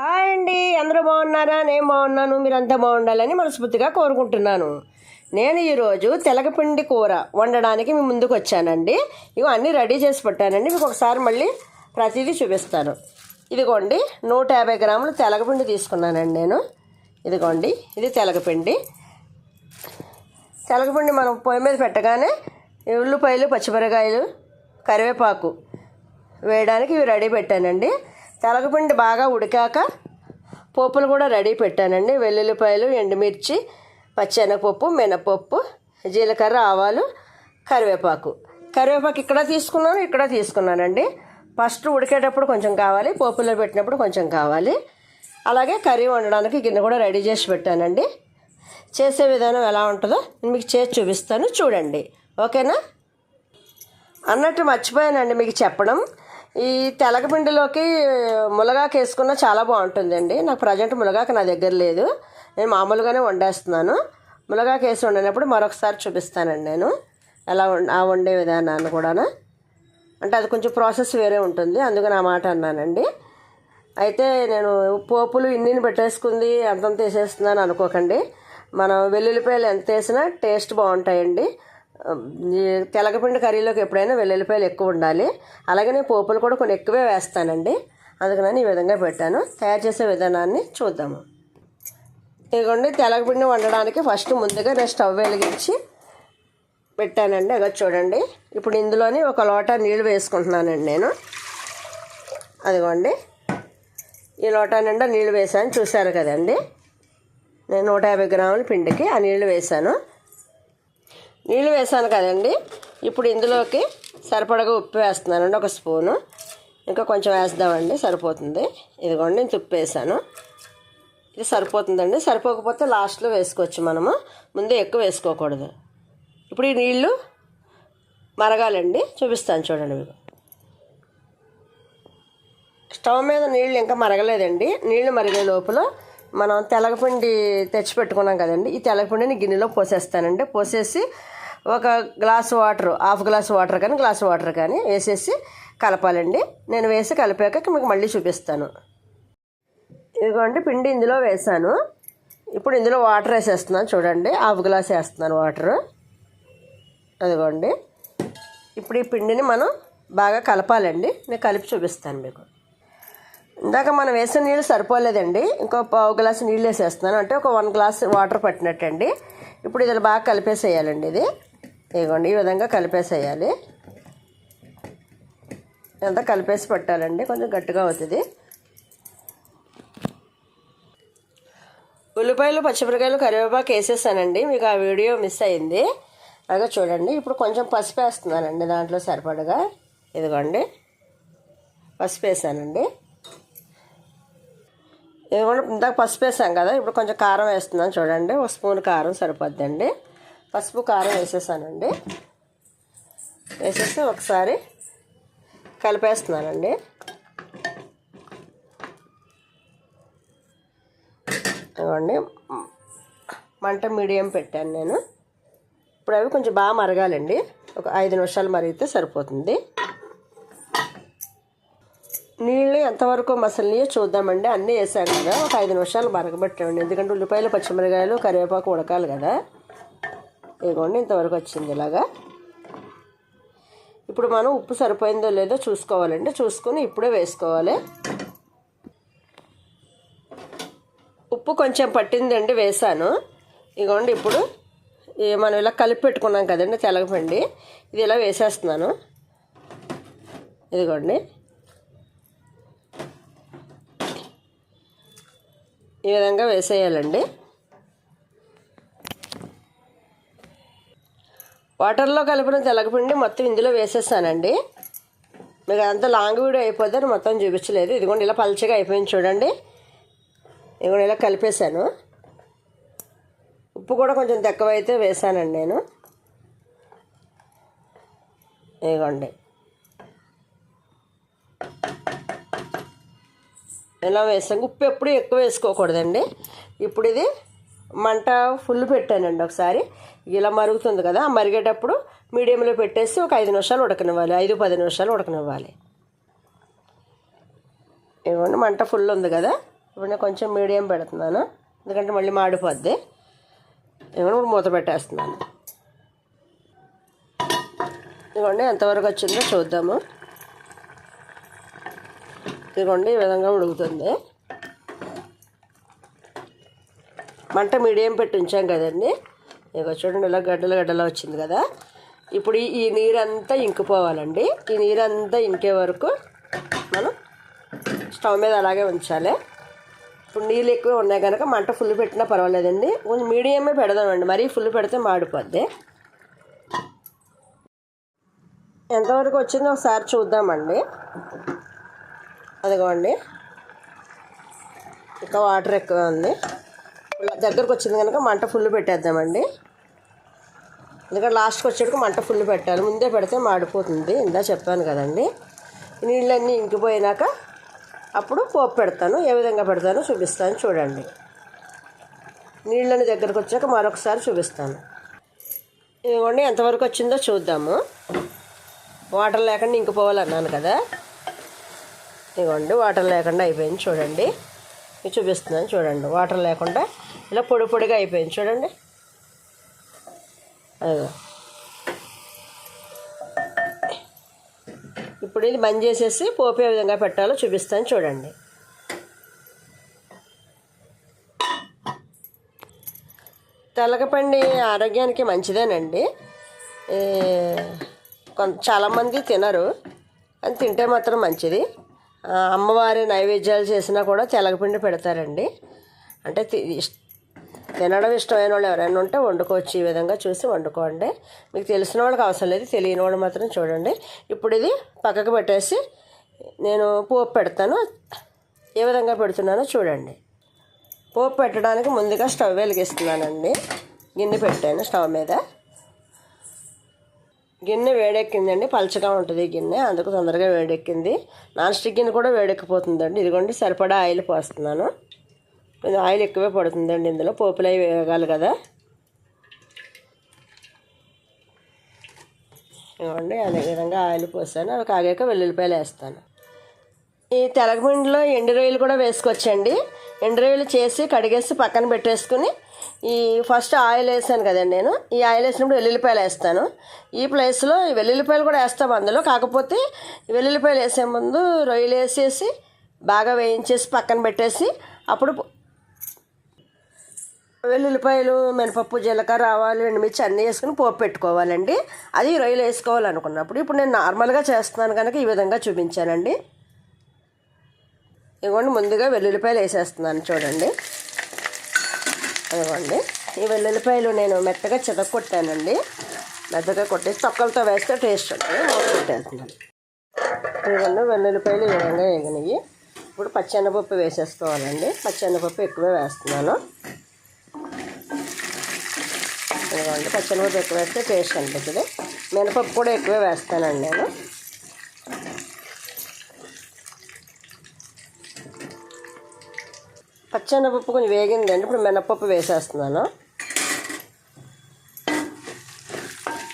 Hi అండి, అందరూ బాగున్నారా? నేను బాగున్నాను. మీరంతా బాగుండాలని మనస్ఫూర్తిగా కోరుకుంటున్నాను. నేను ఈరోజు తెలగపిండి కూర వండడానికి మీ ముందుకు వచ్చానండి. ఇవి అన్నీ రెడీ చేసి పెట్టానండి. మీకు ఒకసారి మళ్ళీ ప్రతిదీ చూపిస్తాను. ఇదిగోండి 150 గ్రాములు తెలగపిండి తీసుకున్నానండి నేను. ఇదిగోండి ఇది తెలగపిండి. తెలగపిండి మనం పొయ్యి మీద పెట్టగానే ఉల్లిపాయలు, పచ్చిమిరకాయలు, కరివేపాకు వేయడానికి ఇవి రెడీ పెట్టానండి. తెలగపిండి బాగా ఉడికాక పోపులు కూడా రెడీ పెట్టానండి. వెల్లుల్లిపాయలు, ఎండుమిర్చి, పచ్చెనగపప్పు, మినపప్పు, జీలకర్ర, ఆవాలు, కరివేపాకు ఇక్కడ తీసుకున్నానండి. ఫస్ట్ ఉడికేటప్పుడు కొంచెం కావాలి, పోపులో పెట్టినప్పుడు కొంచెం కావాలి. అలాగే కర్రీ వండడానికి గిన్నె కూడా రెడీ చేసి పెట్టానండి. చేసే విధానం ఎలా ఉంటుందో నేను మీకు చేసి చూపిస్తాను, చూడండి. ఓకేనా? అన్నట్టు మర్చిపోయానండి మీకు చెప్పడం. ఈ తెలగపిండిలోకి మునగాకు వేసుకున్న చాలా బాగుంటుందండి. నాకు ప్రజెంట్ మునగాకు నా దగ్గర లేదు, నేను మామూలుగానే వండేస్తున్నాను. మునగాకు వేసి వండినప్పుడు మరొకసారి చూపిస్తానండి నేను ఎలా వండే విధానాన్ని కూడా. అంటే అది కొంచెం ప్రాసెస్ వేరే ఉంటుంది, అందుకని ఆ మాట అన్నానండి. అయితే నేను పోపులు ఇన్నిని పెట్టేసుకుంది అంతంత వేసేస్తున్నాను అనుకోకండి. మనం వెల్లుల్లిపాయలు ఎంత వేసినా టేస్ట్ బాగుంటాయండి. తెలగపిండి కర్రీలోకి ఎప్పుడైనా వెల్లుల్లిపాయలు ఎక్కువ ఉండాలి. అలాగే నేను పోపులు కూడా కొన్ని ఎక్కువే వేస్తానండి, అందుకని ఈ విధంగా పెట్టాను. తయారు చేసే విధానాన్ని చూద్దాము. ఇదిగోండి తెలగపిండి వండడానికి ఫస్ట్ ముందుగా నేను స్టవ్ వెలిగించి పెట్టానండి. అలా చూడండి. ఇప్పుడు ఇందులోని 1 లోటా నీళ్ళు వేసుకుంటున్నానండి నేను. అదిగోండి ఈ లోటా నిండా నీళ్ళు వేసాను, చూశారు కదండి. నేను 150 గ్రాముల పిండికి ఆ నీళ్ళు వేసాను కదండి. ఇప్పుడు ఇందులోకి సరిపడగా ఉప్పు వేస్తున్నానండి, 1 స్పూను. ఇంకా కొంచెం వేద్దామండి, సరిపోతుంది. ఇదిగోండి నేను ఉప్పు వేసాను. ఇది సరిపోతుందండి. సరిపోకపోతే లాస్ట్లో వేసుకోవచ్చు, మనము ముందే ఎక్కువ వేసుకోకూడదు. ఇప్పుడు ఈ నీళ్ళు మరగాలండి, చూపిస్తాను చూడండి మీకు. స్టవ్ మీద నీళ్ళు ఇంకా మరగలేదండి. నీళ్ళు మరిగే లోపల మనం తెలగపిండి తెచ్చిపెట్టుకున్నాం కదండి, ఈ తెలగపిండిని గిన్నెలో పోసేస్తానండి. పోసేసి 1 glass water, half glass water కానీ గ్లాసు వాటర్ కానీ వేసేసి కలపాలండి. నేను వేసి కలిపాక మీకు మళ్ళీ చూపిస్తాను. ఇదిగోండి పిండి ఇందులో వేసాను. ఇప్పుడు ఇందులో వాటర్ వేసేస్తున్నాను చూడండి. హాఫ్ గ్లాస్ వేస్తున్నాను వాటరు. అదిగోండి. ఇప్పుడు ఈ పిండిని మనం బాగా కలపాలండి. నేను కలిపి చూపిస్తాను మీకు. ఇందాక మనం వేసిన నీళ్ళు సరిపోలేదండి, ఇంకో పావు గ్లాసు నీళ్ళు వేసేస్తున్నాను, అంటే ఒక 1 గ్లాస్ వాటర్ పట్టినట్టండి. ఇప్పుడు ఇది బాగా కలిపేసేయాలండి. ఇదిగోండి ఈ విధంగా కలిపేసేయాలి. ఇదంతా కలిపేసి పెట్టాలండి, కొంచెం గట్టిగా అవుతుంది. ఉల్లిపాయలు, పచ్చిమిరకాయలు, కరివేపాకు వేసేసానండి. మీకు ఆ వీడియో మిస్ అయింది. అలాగే చూడండి. ఇప్పుడు కొంచెం పసుపు వేస్తున్నానండి దాంట్లో సరిపడగా. ఇదిగోండి పసుపు వేసానండి. ఇదిగోండి ఇందాక పసుపు వేసాం కదా, ఇప్పుడు కొంచెం కారం వేస్తున్నాను చూడండి. 1 స్పూన్ కారం సరిపోద్దండి. పసుపు కారం వేసేసానండి. వేసేసి ఒకసారి కలిపేస్తున్నానండి. ఇదిగోండి మంట మీడియం పెట్టాను నేను. ఇప్పుడు అవి కొంచెం బాగా మరగాలండి. ఒక 5 నిమిషాలు మరిగితే సరిపోతుంది. నీళ్ళు ఎంతవరకు మసలియో చూద్దామండి. అన్నీ వేసాను కదా, ఒక 5 నిమిషాలు మరగబెట్టామండి. ఎందుకంటే ఉల్లిపాయలు, పచ్చిమిరకాయలు, కరివేపాకు ఉడకాలి కదా. ఇదిగోండి ఇంతవరకు వచ్చింది ఇలాగా. ఇప్పుడు మనం ఉప్పు సరిపోయిందో లేదో చూసుకోవాలండి. చూసుకొని ఇప్పుడే వేసుకోవాలి. ఉప్పు కొంచెం పట్టిందండి, వేసాను. ఇదిగోండి ఇప్పుడు మనం ఇలా కలిపి పెట్టుకున్నాం కదండి తెలగపిండి, ఇది ఇలా వేసేస్తున్నాను. ఇదిగోండి ఈ విధంగా వేసేయాలండి. వాటర్లో కలిపిన తెలగపిండి మొత్తం ఇందులో వేసేసానండి. మీకు అంత లాంగ్ వీడియో అయిపోద్దని మొత్తం చూపించలేదు. ఇదిగోండి ఇలా పల్చగా అయిపోయింది చూడండి. ఇదిగోండి ఇలా కలిపేశాను. ఉప్పు కూడా కొంచెం తక్కువైతే వేసానండి నేను. ఇదిగోండి ఇలా వేసాం. ఉప్పు ఎప్పుడు ఎక్కువ వేసుకోకూడదండి. ఇప్పుడు ఇది మంట ఫుల్ పెట్టానండి. ఒకసారి ఇలా మరుగుతుంది కదా, మరిగేటప్పుడు మీడియంలో పెట్టేసి ఒక 5 నిమిషాలు ఉడకనివ్వాలి. 5-10 నిమిషాలు ఉడకనివ్వాలి. ఇవ్వండి మంట ఫుల్ ఉంది కదా, ఇప్పుడు నేను కొంచెం మీడియం పెడుతున్నాను, ఎందుకంటే మళ్ళీ మాడిపోద్ది. ఏమైనా మూత పెట్టేస్తున్నాను. ఇదిగోండి ఎంతవరకు వచ్చిందో చూద్దాము. ఇదిగోండి ఈ విధంగా ఉడుకుతుంది. మంట మీడియం పెట్టి ఉంచాం కదండి. ఇక చూడండి ఇలా గడ్డలు వచ్చింది కదా. ఇప్పుడు ఈ నీరంతా ఇంకిపోవాలండి. ఈ నీరంతా ఇంకే వరకు మనం స్టవ్ మీద అలాగే ఉంచాలి. ఇప్పుడు నీళ్ళు ఎక్కువ ఉన్నాయి కనుక మంట ఫుల్ పెట్టినా పర్వాలేదండి, కొంచెం మీడియమే పెడదామండి, మరీ ఫుల్ పెడితే మాడిపోద్ది. ఎంతవరకు వచ్చిందో ఒకసారి చూద్దామండి. అదిగోండి ఇంకా వాటర్ ఎక్కువ ఉంది. దగ్గరకు వచ్చింది కనుక మంట ఫుల్ పెట్టేద్దామండి. ఎందుకంటే లాస్ట్కి వచ్చేటికి మంట ఫుల్ పెట్టాలి, ముందే పెడితే మాడిపోతుంది. ఇందా చెప్పాను కదండి. నీళ్ళన్నీ ఇంకిపోయినాక అప్పుడు పోపు పెడతాను. ఏ విధంగా పెడతానో చూపిస్తాను చూడండి. నీళ్ళని దగ్గరకు వచ్చాక మరొకసారి చూపిస్తాను. ఇదిగోండి ఎంతవరకు వచ్చిందో చూద్దాము. వాటర్ లేకుండా ఇంకిపోవాలన్నాను కదా. ఇదిగోండి వాటర్ లేకుండా అయిపోయింది చూడండి. ఇది చూపిస్తున్నాను చూడండి. వాటర్ లేకుండా ఇలా పొడి పొడిగా అయిపోయింది చూడండి. అదిగో ఇప్పుడు ఇది బంద్ చేసేసి పోపు ఏ విధంగా పెట్టాలో చూపిస్తాను చూడండి. తెలగపిండి ఆరోగ్యానికి మంచిదేనండి. చాలామంది తినరు, అని తింటే మాత్రం మంచిది. అమ్మవారి నైవేద్యాలు చేసినా కూడా తెలగపిండి పెడతారండి. అంటే తినడం ఇష్టమైన వాళ్ళు ఎవరైనా ఉంటే వండుకోవచ్చు. ఈ విధంగా చూసి వండుకోండి. మీకు తెలిసిన వాళ్ళకి అవసరం లేదు, తెలియని వాళ్ళు మాత్రం చూడండి. ఇప్పుడు ఇది పక్కకు పెట్టేసి నేను పోపు పెడతాను. ఏ విధంగా పెడుతున్నానో చూడండి. పోపు పెట్టడానికి ముందుగా స్టవ్ వెలిగిస్తున్నానండి. గిన్నె పెట్టాను స్టవ్ మీద. గిన్నె వేడెక్కిందండి, పలచగా ఉంటుంది గిన్నె, అందుకు తొందరగా వేడెక్కింది. నాన్ స్టిక్ గిన్నె కూడా వేడెక్కిపోతుందండి. ఇదిగోండి సరిపడా ఆయిల్ పోస్తున్నాను. కొంచెం ఆయిల్ ఎక్కువే పడుతుందండి, ఇందులో పోపులు అవి వేగాలి కదా. ఇవ్వండి అదే విధంగా ఆయిల్ పోసాను. అవి కాగాక వెల్లుల్లిపాయలు వేస్తాను. ఈ తెలగపిండిలో ఎండు రొయ్యలు కూడా వేసుకోవచ్చండి. ఎండు రొయ్యలు చేసి కడిగేసి పక్కన పెట్టేసుకుని ఈ ఫస్ట్ ఆయిల్ వేసాను కదండి నేను. ఈ ఆయిల్ వేసినప్పుడు వెల్లుల్లిపాయలు వేస్తాను. ఈ ప్లేస్లో ఈ వెల్లుల్లిపాయలు కూడా వేస్తాం అందులో. కాకపోతే వెల్లుల్లిపాయలు వేసే ముందు రొయ్యలు వేసేసి బాగా వేయించేసి పక్కన పెట్టేసి అప్పుడు వెల్లుల్లిపాయలు, మినపప్పు, జీలకర్ర, ఆవాలు, ఎండుమిర్చి అన్నీ వేసుకుని పోపు పెట్టుకోవాలండి. అది రొయ్యలు వేసుకోవాలనుకున్నప్పుడు. ఇప్పుడు నేను నార్మల్గా చేస్తున్నాను కనుక ఈ విధంగా చూపించానండి. ఇదిగోండి ముందుగా వెల్లుల్లిపాయలు వేసేస్తున్నాను చూడండి. ఇదిగోండి ఈ వెల్లుల్లిపాయలు నేను మెత్తగా చితక్కొట్టానండి. మెత్తగా కొట్టేసి తొక్కలతో వేస్తే టేస్ట్ ఉంటుంది. మూత పెట్టేస్తున్నాను. ఇదిగోండి వెల్లుల్లిపాయలు ఈ విధంగా వేగినాయి. ఇప్పుడు పచ్చెనపప్పు వేసేసుకోవాలండి. పచ్చెనపప్పు ఎక్కువే వేస్తున్నాను. ఇదిగోండి పచ్చెనపప్పు ఎక్కువ వేస్తే టేస్ట్ అనిపిస్తుంది. మినపప్పు కూడా ఎక్కువే వేస్తానండి నేను. పచ్చెనపప్పు కొంచెం వేగిందండి. ఇప్పుడు మినపప్పు వేసేస్తున్నాను.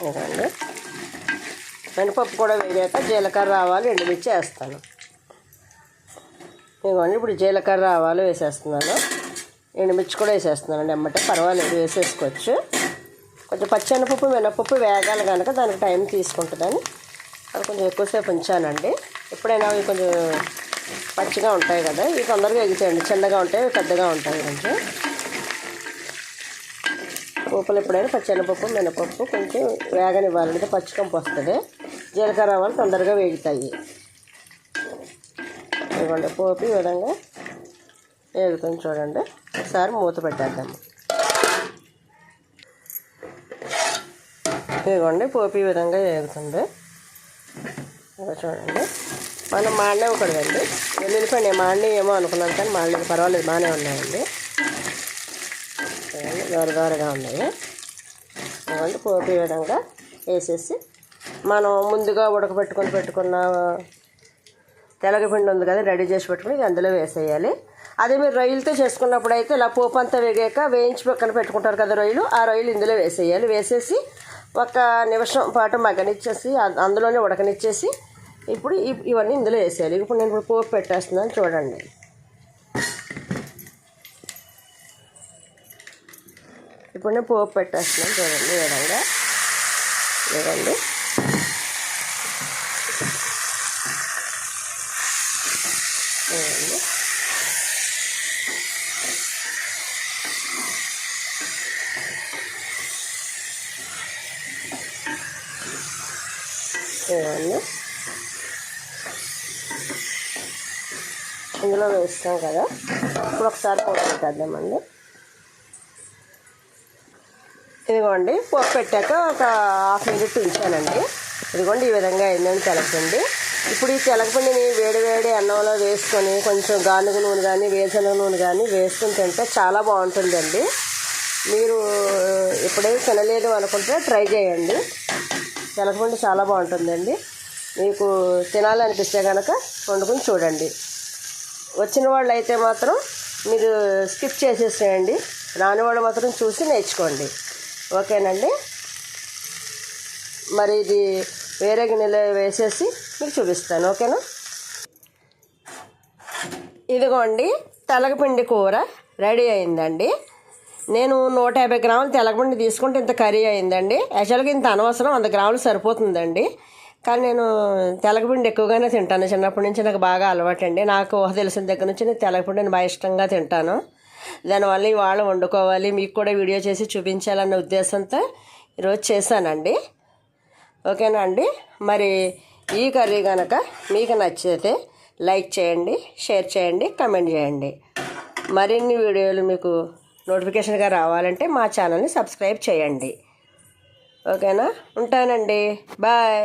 ఇదిగోండి మినపప్పు కూడా వేగాక జీలకర్ర, ఆవాలు, ఎండుమిర్చి వేస్తాను. ఇదిగోండి ఇప్పుడు జీలకర్ర, ఆవాలు వేసేస్తున్నాను. ఎండుమిర్చి కూడా వేసేస్తున్నాను ఎమ్మటే, పర్వాలేదు వేసేసుకోవచ్చు. కొంచెం పచ్చెనపప్పు, మినపప్పు వేగాలి కనుక దానికి టైం తీసుకుంటుందని అది కొంచెం ఎక్కువసేపు ఉంచానండి. ఎప్పుడైనా అవి కొంచెం పచ్చిగా ఉంటాయి కదా, ఇవి తొందరగా ఎగుతాయండి. చిన్నగా ఉంటాయి, పెద్దగా ఉంటాయి. కొంచెం పోపులు ఎప్పుడైనా పచ్చెనపప్పు, మినపప్పు కొంచెం వేగనివ్వాలంటే పచ్చికంపు వస్తుంది. జీలకర్ర, ఆవాలు తొందరగా వేగుతాయి. ఇదిగోండి పోపు ఈ విధంగా వేగుతుంది చూడండి. ఒకసారి మూత పెట్టేద్దాము. ఇదిగోండి పోపు ఈ విధంగా వేగుతుంది. చూడండి మనం మాడినవ్వకూడదండి. వెల్లుల్లిపాయ నేను మాడినవి ఏమో అనుకున్నాను కానీ మాడలేదు, పర్వాలేదు బాగానే ఉన్నాయండి. దోరగా ఉన్నాయి. ఇదిగోండి పోపు ఈ విధంగా వేసేసి మనం ముందుగా పెట్టుకున్న తెలగపిండి ఉంది కదా రెడీ చేసి పెట్టుకుని ఇది అందులో వేసేయాలి. అదే మీరు రొయ్యలతో చేసుకున్నప్పుడు అయితే ఇలా పోపు అంతా వేగాక వేయించి పక్కన పెట్టుకుంటారు కదా రొయ్యలు, ఆ రొయ్యలు ఇందులో వేసేయాలి. వేసేసి ఒక నిమిషం పాటు మగ్గనిచ్చేసి అందులోనే ఉడకనిచ్చేసి ఇప్పుడు ఇవన్నీ ఇందులో వేసేయాలి. ఇప్పుడు నేను పోపు పెట్టేస్తున్నాను చూడండి. ఇప్పుడు నేను పోపు పెట్టేస్తున్నాను చూడండి. ఈ విధంగా ఇవ్వండి. ఇవ్వండి ఇందులో వేస్తాం కదా. ఇప్పుడు ఒకసారి పోపు పెట్టేద్దామండి. ఇదిగోండి పోపు పెట్టాక ఒక హాఫ్ మినిట్ ఉంచానండి. ఇదిగోండి ఈ విధంగా అయిందండి తెలగపిండి. ఇప్పుడు ఈ తెలగపిండిని వేడి అన్నంలో వేసుకొని కొంచెం గానుగ నూనె కానీ వేరుశనగ నూనె కానీ వేసుకొని తింటే చాలా బాగుంటుందండి. మీరు ఎప్పుడైనా తినలేదు అనుకుంటే ట్రై చేయండి. తెలగపిండి చాలా బాగుంటుందండి. మీకు తినాలనిపిస్తే కనుక వండుకొని చూడండి. వచ్చిన వాళ్ళు అయితే మాత్రం మీరు స్కిప్ చేసేసేయండి. రాని వాళ్ళు మాత్రం చూసి నేర్చుకోండి. ఓకేనండి. మరి ఇది వేరే గిన్నెలో వేసేసి మీకు చూపిస్తాను. ఓకేనా. ఇదిగోండి తెలగపిండి కూర రెడీ అయిందండి. నేను 150 గ్రాములు తెలగపిండి తీసుకుంటే ఇంత కర్రీ అయిందండి. యాక్చువల్గా ఇంత అనవసరం, 100 గ్రాములు సరిపోతుందండి. కానీ నేను తెలగపిండి ఎక్కువగానే తింటాను. చిన్నప్పటి నుంచి నాకు బాగా అలవాటండి. నాకు ఊహ తెలిసిన దగ్గర నుంచి నేను తెలగపిండిని బాగా ఇష్టంగా తింటాను. దానివల్ల ఇవాళ వండుకోవాలి, మీకు కూడా వీడియో చేసి చూపించాలన్న ఉద్దేశంతో ఈరోజు చేశానండి. ఓకేనా అండి. మరి ఈ కర్రీ కనుక మీకు నచ్చితే లైక్ చేయండి, షేర్ చేయండి, కామెంట్ చేయండి. మరిన్ని వీడియోలు మీకు నోటిఫికేషన్గా రావాలంటే మా ఛానల్ని సబ్స్క్రైబ్ చేయండి. ఓకేనా. ఉంటానండి. బాయ్.